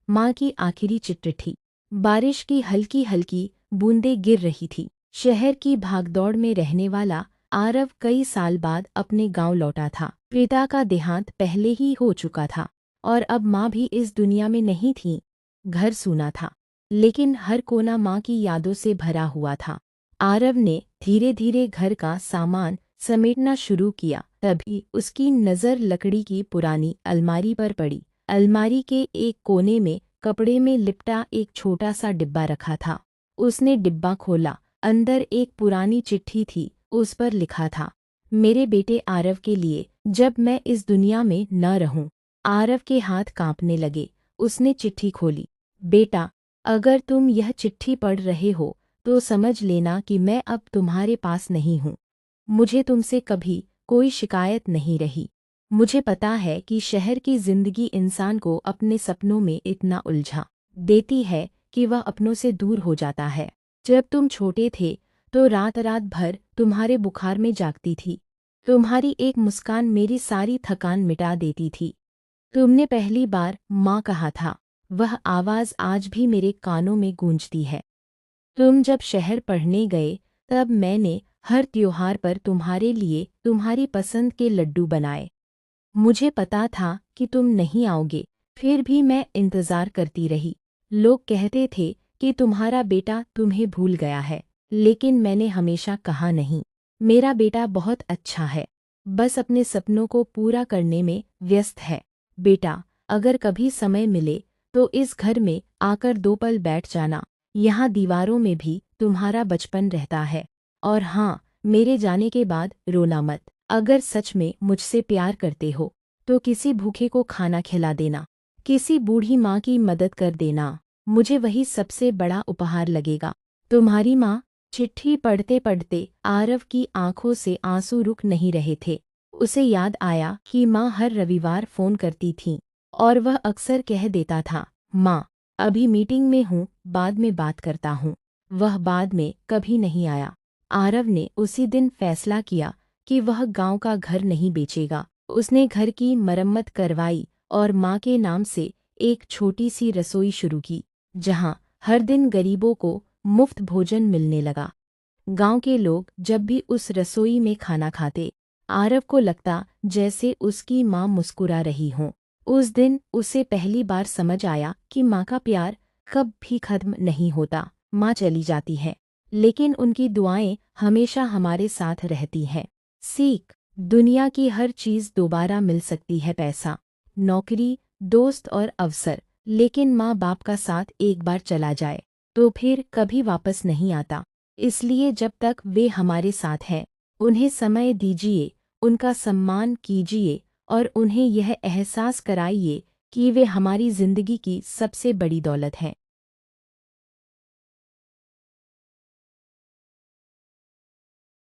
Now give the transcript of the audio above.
माँ की आखिरी चिट्ठी। बारिश की हल्की हल्की बूंदें गिर रही थी। शहर की भागदौड़ में रहने वाला आरव कई साल बाद अपने गांव लौटा था। पिता का देहांत पहले ही हो चुका था और अब माँ भी इस दुनिया में नहीं थी। घर सूना था, लेकिन हर कोना माँ की यादों से भरा हुआ था। आरव ने धीरे धीरे घर का सामान समेटना शुरू किया, तभी उसकी नज़र लकड़ी की पुरानी अलमारी पर पड़ी। अलमारी के एक कोने में कपड़े में लिपटा एक छोटा सा डिब्बा रखा था। उसने डिब्बा खोला। अंदर एक पुरानी चिट्ठी थी। उस पर लिखा था, मेरे बेटे आरव के लिए, जब मैं इस दुनिया में न रहूं। आरव के हाथ कांपने लगे। उसने चिट्ठी खोली। बेटा, अगर तुम यह चिट्ठी पढ़ रहे हो तो समझ लेना कि मैं अब तुम्हारे पास नहीं हूँ। मुझे तुमसे कभी कोई शिकायत नहीं रही। मुझे पता है कि शहर की जिंदगी इंसान को अपने सपनों में इतना उलझा देती है कि वह अपनों से दूर हो जाता है। जब तुम छोटे थे तो रात रात भर तुम्हारे बुखार में जागती थी। तुम्हारी एक मुस्कान मेरी सारी थकान मिटा देती थी। तुमने पहली बार माँ कहा था, वह आवाज़ आज भी मेरे कानों में गूंजती है। तुम जब शहर पढ़ने गए तब मैंने हर त्योहार पर तुम्हारे लिए तुम्हारी पसंद के लड्डू बनाए। मुझे पता था कि तुम नहीं आओगे, फिर भी मैं इंतज़ार करती रही। लोग कहते थे कि तुम्हारा बेटा तुम्हें भूल गया है, लेकिन मैंने हमेशा कहा नहीं। मेरा बेटा बहुत अच्छा है, बस अपने सपनों को पूरा करने में व्यस्त है। बेटा, अगर कभी समय मिले तो इस घर में आकर 2 पल बैठ जाना। यहाँ दीवारों में भी तुम्हारा बचपन रहता है। और हाँ, मेरे जाने के बाद रोना मत। अगर सच में मुझसे प्यार करते हो तो किसी भूखे को खाना खिला देना, किसी बूढ़ी माँ की मदद कर देना। मुझे वही सबसे बड़ा उपहार लगेगा। तुम्हारी माँ। चिट्ठी पढ़ते पढ़ते आरव की आंखों से आंसू रुक नहीं रहे थे। उसे याद आया कि माँ हर रविवार फ़ोन करती थीं और वह अक्सर कह देता था, माँ, अभी मीटिंग में हूँ, बाद में बात करता हूँ। वह बाद में कभी नहीं आया। आरव ने उसी दिन फैसला किया कि वह गांव का घर नहीं बेचेगा। उसने घर की मरम्मत करवाई और माँ के नाम से एक छोटी सी रसोई शुरू की, जहाँ हर दिन गरीबों को मुफ्त भोजन मिलने लगा। गांव के लोग जब भी उस रसोई में खाना खाते, आरव को लगता जैसे उसकी माँ मुस्कुरा रही हों। उस दिन उसे पहली बार समझ आया कि माँ का प्यार कब भी खत्म नहीं होता। माँ चली जाती है, लेकिन उनकी दुआएं हमेशा हमारे साथ रहती हैं। सीख, दुनिया की हर चीज़ दोबारा मिल सकती है, पैसा, नौकरी, दोस्त और अवसर, लेकिन माँ बाप का साथ एक बार चला जाए तो फिर कभी वापस नहीं आता। इसलिए जब तक वे हमारे साथ हैं, उन्हें समय दीजिए, उनका सम्मान कीजिए और उन्हें यह एहसास कराइए कि वे हमारी ज़िंदगी की सबसे बड़ी दौलत हैं।